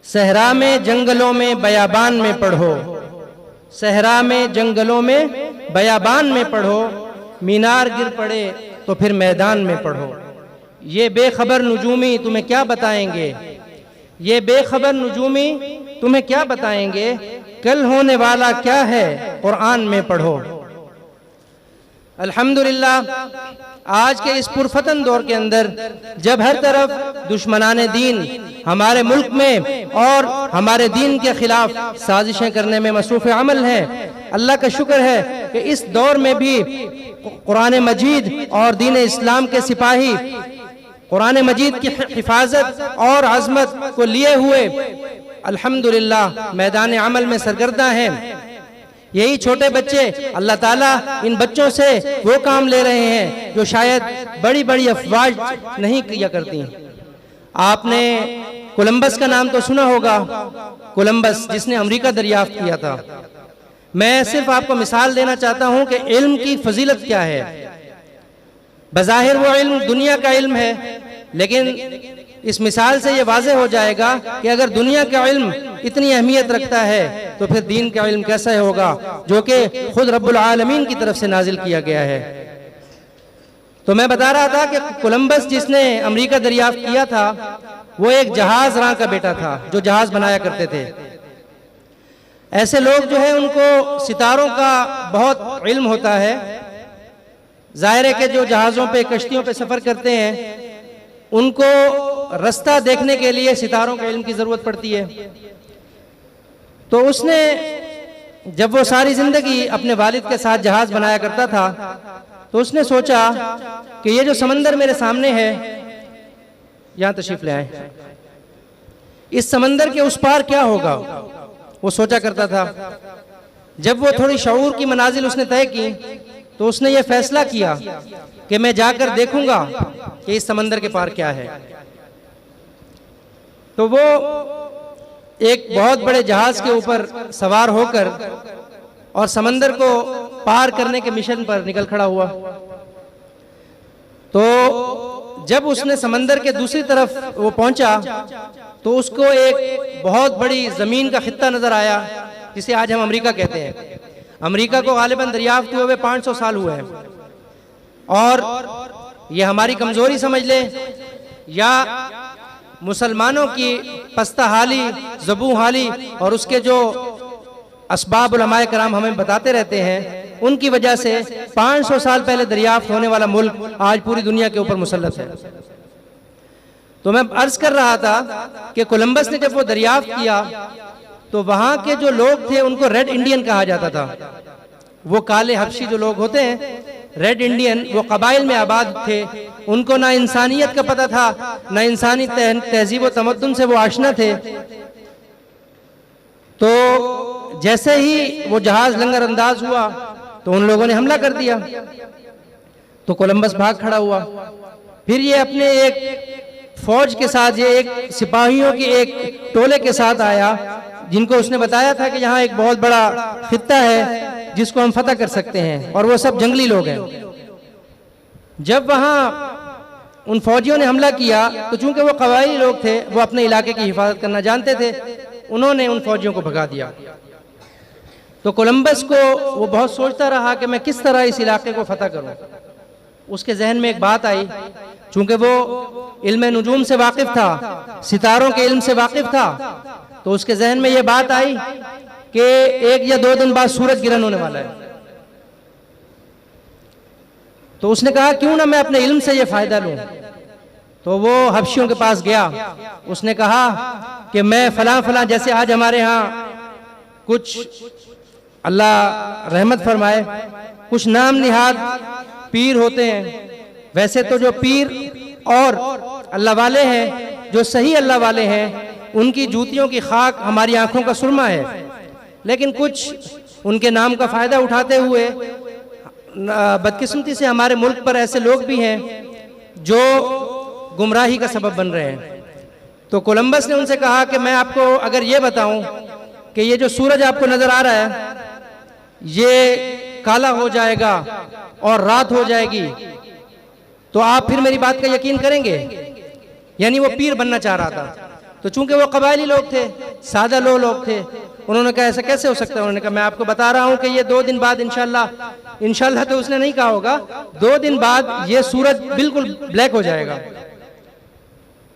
सहरा में जंगलों में बयाबान में पढ़ो, सहरा में जंगलों में बयाबान में पढ़ो, मीनार गिर पड़े तो फिर मैदान में पढ़ो। ये बेखबर नुजूमी तुम्हें क्या बताएंगे, ये बेखबर नुजूमी तुम्हें क्या बताएंगे, कल होने वाला क्या है कुरान में पढ़ो। अल्हम्दुलिल्लाह, आज के इस पुरफतन दौर के अंदर जब हर तरफ दुश्मनाने दीन हमारे मुल्क में और हमारे दीन के खिलाफ साजिशें करने में मसरूफ़ अमल हैं, अल्लाह का शुक्र है कि इस दौर में भी कुरान मजीद और दीन इस्लाम के सिपाही कुरान मजीद की हिफाजत और अज़मत को लिए हुए अल्हम्दुलिल्लाह मैदान अमल में सरगर्दा हैं। यही छोटे बच्चे, अल्लाह ताला इन बच्चों से वो काम ले रहे हैं जो शायद बड़ी बड़ी अफवाज नहीं किया करती। आपने कोलंबस का नाम तो सुना होगा, कोलंबस जिसने अमेरिका दरियाफ्त किया था। मैं सिर्फ आपको मिसाल देना चाहता हूं कि इल्म की फजीलत क्या है। बज़ाहिर वो इल्म दुनिया का इल्म है, लेकिन इस मिसाल से ये वाज़ेह हो जाएगा कि अगर दुनिया का इल्म इतनी अहमियत रखता है तो फिर दीन का इल्म कैसा होगा जो कि खुद रब्बुल आलमीन की तरफ से नाजिल किया गया है। तो मैं बता रहा था कि कोलंबस जिसने अमेरिका दरियाफ्त किया था वो एक जहाज रां का बेटा था जो जहाज बनाया करते थे। ऐसे लोग जो है उनको सितारों का बहुत इल्म होता है। जाहिर है कि जो जहाज़ों पे कश्तियों पे सफ़र करते हैं उनको रास्ता देखने के लिए सितारों के इल्म की ज़रूरत पड़ती है। तो उसने जब वो सारी ज़िंदगी अपने वालिद के साथ जहाज़ बनाया करता था तो उसने सोचा कि ये जो समंदर मेरे सामने है, यहाँ तशरीफ़ ले आए, इस समंदर के उस पार क्या होगा, वो सोचा करता था। जब वो थोड़ी शऊर की मनाजिल उसने तय की तो उसने ये फैसला किया कि मैं जाकर देखूंगा कि इस समंदर के पार क्या है। तो वो एक बहुत बड़े जहाज के ऊपर सवार होकर और समंदर को पार करने के मिशन पर निकल खड़ा हुआ। तो जब उसने समंदर के दूसरी तरफ वो पहुंचा तो उसको एक बहुत बड़ी जमीन का खित्ता नजर आया जिसे आज हम अमेरिका कहते हैं। अमेरिका को गालिबन दरियाफ्त हुए 500 साल हुए हैं और ये हमारी कमजोरी समझ ले या मुसलमानों की पस्ता हाली, ज़बू हाली और उसके जो असबाब उलमाए कराम हमें बताते रहते हैं, उनकी वजह से 500 साल पहले दरियाफ्त होने वाला मुल्क आज पूरी दुनिया के ऊपर मुसल्लत है। तो मैं अर्ज कर रहा था कि कोलंबस ने जब वो दरियाफ्त किया तो वहां के जो लोग थे उनको रेड इंडियन कहा जाता था। वो काले हबशी जो लोग होते हैं रेड इंडियन, वो कबाइल में आबाद थे, उनको ना इंसानियत का पता था ना इंसानी तहजीब व तमद्दुन से वो आशना थे। तो जैसे ही वो जहाज लंगर अंदाज हुआ तो उन लोगों ने हमला कर दिया। तो कोलंबस भाग खड़ा हुआ। फिर ये अपने एक फौज के साथ, ये एक सिपाहियों की एक टोले के साथ आया जिनको उसने बताया था कि यहाँ एक बहुत बड़ा खित्ता है जिसको हम फतह कर सकते हैं और वो सब जंगली लोग हैं। जब वहाँ उन फौजियों ने हमला किया तो चूंकि वो कबायली लोग थे, वो अपने इलाके की हिफाजत करना जानते थे, उन्होंने उन फौजियों को भगा दिया। तो कोलंबस को वो बहुत सोचता रहा कि मैं किस तरह इस इलाके को फतह करूं। उसके जहन में एक बात आई, चूंकि वो इल्म नुजूम से वाकिफ था, सितारों के इल्म से वाकिफ था, तो उसके जहन में ये बात आई कि 1 या 2 दिन बाद सूरज गिरन होने वाला है। तो उसने कहा क्यों ना मैं अपने इल्म से ये फायदा लूं। तो वो हबशियों के पास गया। उसने कहा कि मैं फलां फलां, जैसे आज हमारे यहाँ कुछ अल्लाह रहमत फरमाए कुछ नाम निहाद पीर होते हैं, वैसे तो जो पीर और अल्लाह वाले हैं, जो सही अल्लाह वाले हैं, उनकी जूतियों की खाक हमारी आंखों का सुरमा है। लेकिन कुछ उनके नाम का फायदा उठाते हुए बदकिस्मती से हमारे मुल्क पर ऐसे लोग भी हैं जो गुमराही का सबब बन रहे हैं। तो कोलंबस ने उनसे कहा कि मैं आपको अगर ये बताऊं कि ये जो सूरज आपको नजर आ रहा है ये काला हो जाएगा और रात हो जाएगी, तो आप फिर मेरी बात का यकीन करेंगे। यानी वो पीर बनना चाह रहा था। तो चूंकि वो कबायली लोग थे, सादा लोग थे, उन्होंने कहा ऐसा कैसे हो सकता है। उन्होंने कहा मैं आपको बता रहा हूं कि ये 2 दिन बाद इंशाल्लाह तो उसने नहीं कहा होगा, 2 दिन बाद ये सूरज बिल्कुल ब्लैक हो जाएगा,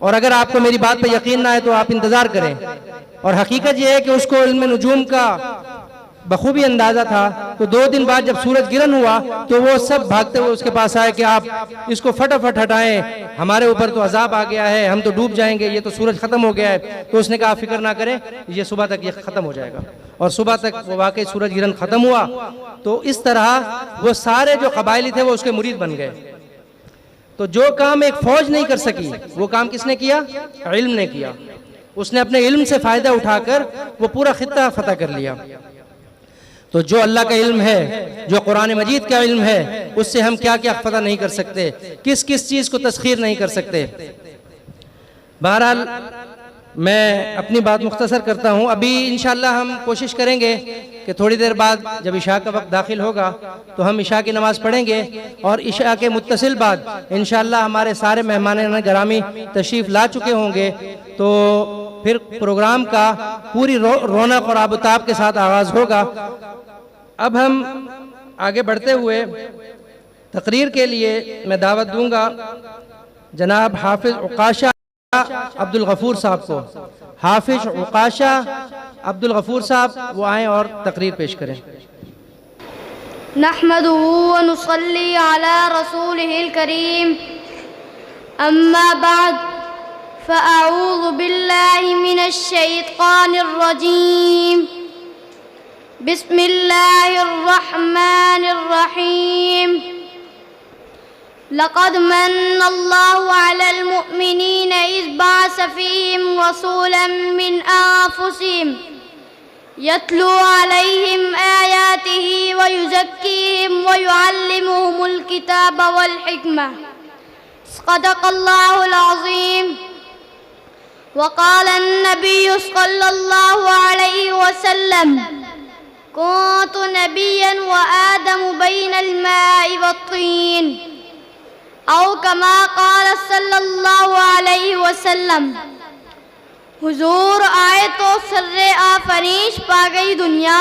और अगर आपको मेरी बात पे यकीन ना आए तो आप इंतजार करें। और हकीकत यह है कि उसको इल्म नुजूम का बखूबी अंदाजा था। तो 2 दिन बाद जब सूरज गिरन हुआ तो वो सब भागते हुए उसके पास आए कि आप इसको फटाफट हटाएं, हमारे ऊपर तो अजाब आ गया है, हम तो डूब जाएंगे, ये तो सूरज खत्म हो गया है। तो उसने कहा फिक्र ना करें, ये सुबह तक ये खत्म हो जाएगा। और सुबह तक वो वाकई सूरज गिरन खत्म हुआ। तो इस तरह वो सारे जो कबायली थे वो उसके मुरीद बन गए। तो जो काम एक फौज नहीं कर सकी वो काम किसने किया? इल्म ने किया। उसने अपने इल्म से फायदा उठाकर वो पूरा खित्ता फतह कर लिया। तो जो अल्लाह का इल्म है, जो कुरान मजीद का इल्म है, उससे हम क्या क्या फतह नहीं कर सकते, किस किस चीज़ को तस्खीर नहीं कर सकते। बहरहाल मैं अपनी बात मुख्तसर करता हूँ। अभी इंशाअल्लाह हम कोशिश करेंगे कि थोड़ी देर बाद जब इशा का वक्त दाखिल होगा तो हम इशा की नमाज़ पढ़ेंगे, और इशा के मुत्तसिल बाद इंशाअल्लाह हमारे सारे मेहमान गरामी तशरीफ़ ला चुके होंगे। तो फिर प्रोग्राम का पूरी रौनक और आबताब के साथ आगाज़ होगा। अब हम आगे बढ़ते हुए तकरीर के लिए मैं दावत दूंगा जनाब हाफिज उकाशा अब्दुल गफूर साहब को। हाफिज उकाशा अब्दुल गफूर साहब वो आएँ और तकरीर पेश करें। नहमदुहु व नुसल्ली अला रसूलिहिल करीम, अम्मा बाद, फ़अऊज़ु बिल्लाहि मिनश शैतानिर रजीम, बिस्मिल्लाहिर रहमानिर रहीम। लक़द मन्नल्लाहु अलल मुअमिनीन इज़ बअस फ़ीहिम रसूलन मिन अनफ़ुसिहिम यत्लू अलैहिम आयातिही व युज़क्कीहिम व युअल्लिमुहुमुल किताब वल हिकमह। सदक़ल्लाहुल अज़ीम। वक़ाल नबिय्यु सल्लल्लाहु अलैहि वसल्लम, कुन्तु नबिय्यन व आदमु बैनल माइ वत्तीन, औ कमा क़ाल सल्लल्लाहु अलैहि वसल्लम। हुजूर आए तो सर्रे आफरीश पा गई दुनिया,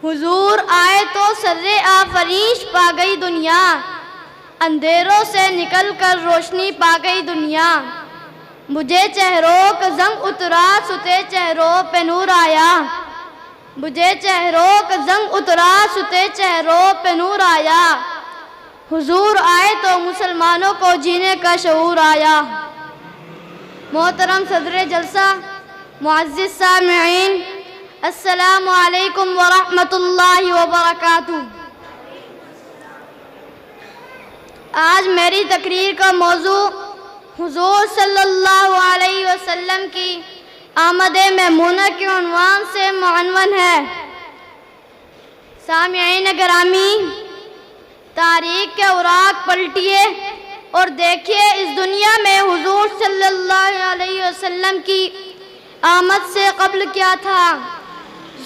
हुजूर आए तो सर्रे आफरीश पा गई दुनिया, अंधेरों से निकल कर रोशनी पा गई दुनिया। मुझे चेहरों का जंग उतरा, सुते चेहरों पे नूर आया, मुझे चेहरों का जंग उतरा, सुते चेहरों पे नूर आया। हुजूर आए तो मुसलमानों को जीने का शऊर आया। मोहतरम सदर जलसा, मुअज़्ज़िज़ सामिईन, अस्सलामु अलैकुम व रहमतुल्लाहि व बरकातुहू। आज मेरी तकरीर का मौजू हुजूर सल्लल्लाहु अलैहि वसल्लम की आमदे मैमूना के उन्वान से मुअन्वन है। सामिईन गिरामी, तारीख के औराक पलटिए और देखिए इस दुनिया में हुजूर सल्लल्लाहु अलैहि वसल्लम की आमद से कब्ल क्या था।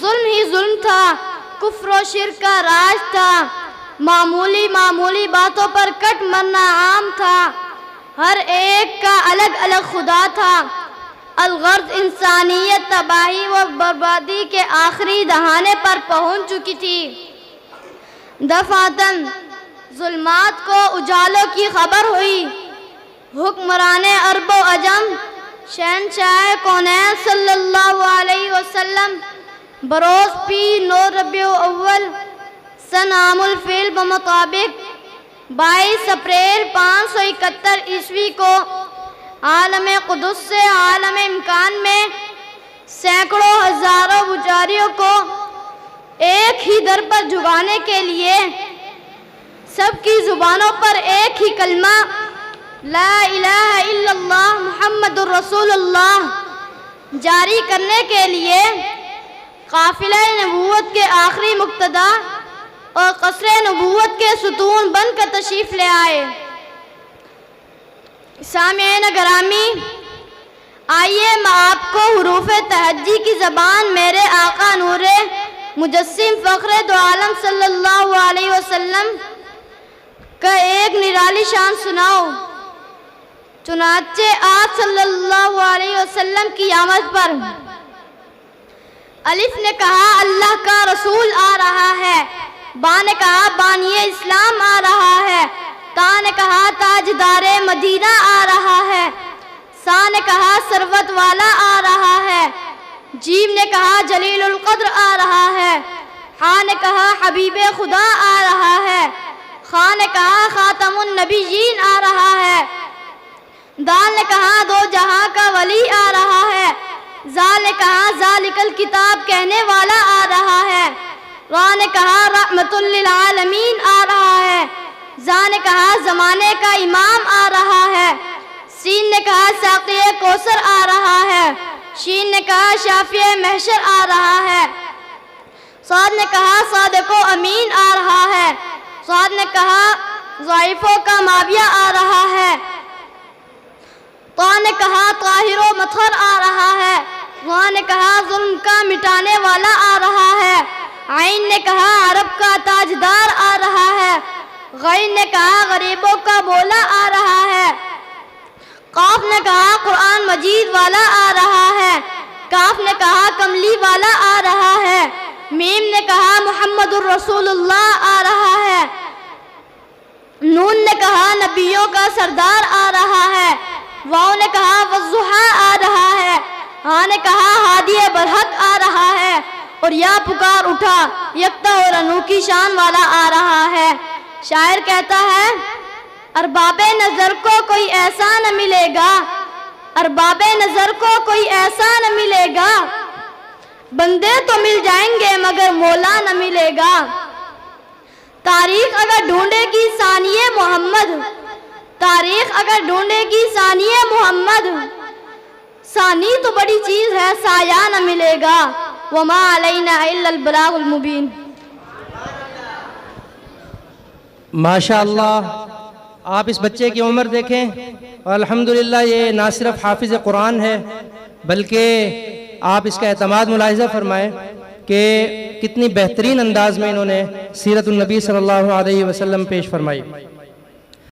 जुल्म ही जुल्म था, कुफ्र और शिर्क का राज था, मामूली बातों पर कट मरना आम था, हर एक का अलग अलग खुदा था। अलगर्ज इंसानियत तबाही व बर्बादी के आखिरी दहाने पर पहुंच चुकी थी। दफातन जुल्मात को उजालों की खबर हुई। हुक्मराने अरबो अजम शहंशाह कौनैन सल्लल्लाहु अलैहि वसल्लम बरोज़ पी 9 रबीउल अव्वल सन आमुल फ़िल बमुताबिक 22 अप्रैल 571 ईस्वी को आलम कुदस से आलम इम्कान में सैकड़ों हजारों पुजारियों को एक ही दर पर झुकाने के लिए सबकी जुबानों पर एक ही कलमा ला इलाहा इल्लल्लाह मुहम्मदुर रसूलुल्लाह जारी करने के लिए काफिला नबूवत के आखिरी मुक्तदा और कसरे नबूवत के सुतून बनकर तशरीफ ले आए। सामिईन गिरामी, आइए मैं आपको हुरूफ तहज्जी की ज़बान मेरे आका नूरे मुजस्सिम फ़ख्रे दो आलम सल्लल्लाहु अलैहि वसल्लम का एक निराली शान सुनाओ। चुनाचे आज सल्लल्लाहु अलैहि वसल्लम की आमद पर अलिफ ने कहा अल्लाह का रसूल आ रहा है, बा ने कहा बानिए इस्लाम आ रहा है, ता ने कहा ताजदारे मदीना आ रहा है, सा ने कहा सरवत वाला आ रहा है, जीम ने कहा जलीलुल क़द्र आ रहा है, हा ने कहा हबीबे खुदा आ रहा है, खा ने कहा खातमुन नबीयीन आ रहा है, दाल ने कहा दो जहां का वली आ रहा है, जाल ने कहा जालिकल किताब कहने वाला आ रहा है, रा ने कहा रहमतुल लिल आलमीन आ रहा है, जा ने कहा जमाने का इमाम आ रहा है, सीन ने कहा साक़िए कौसर आ रहा है, शीन ने कहा शाफ़िए महशर आ रहा है, साद ने कहा सादिक़ो अमीन आ रहा है, साद ने कहा ज़ाइफ़ों का माविया आ रहा है, ता ने कहा ताहिरो मथर आ रहा है, वा ने कहा जुल्म का मिटाने वाला आ रहा है, आइन ने कहा अरब का ताजदार आ रहा है, गैन ने कहा गरीबों का बोला आ रहा है, काफ ने कहा कुरान मजीद वाला आ रहा है, काफ ने कहा कमली वाला आ रहा है, मीम ने कहा मुहम्मदुर रसूलुल्लाह आ रहा है, नून ने कहा नबियों का सरदार आ रहा है, वाव ने कहा वज़ुहा आ रहा है, हा ने कहा हादिए बरहक आ रहा है, और या पुकार उठा यकता और अनोखी शान वाला आ रहा है। शायर कहता है अरबाबे नज़र को कोई ऐसा न मिलेगा, अरबाबे नज़र को कोई ऐसा न मिलेगा, बंदे तो मिल जाएंगे मगर मौला न मिलेगा। तारीख अगर ढूंढेगी सानिए मोहम्मद, तारीख अगर ढूंढेगी सानिए मोहम्मद, सानी तो बड़ी चीज़ है साया न मिलेगा, वमा अलैना इल्लल बलागुल मुबीन। माशाअल्लाह, आप इस बच्चे की उम्र देखें और अल्हम्दुलिल्लाह ये ना सिर्फ हाफिज़ कुरान है बल्कि आप इसका एतमाद मुलाहिज़ा फरमाएं कि कितनी बेहतरीन अंदाज में इन्होंने सीरतुन नबी सल्लल्लाहु अलैहि वसल्लम पेश फरमाई।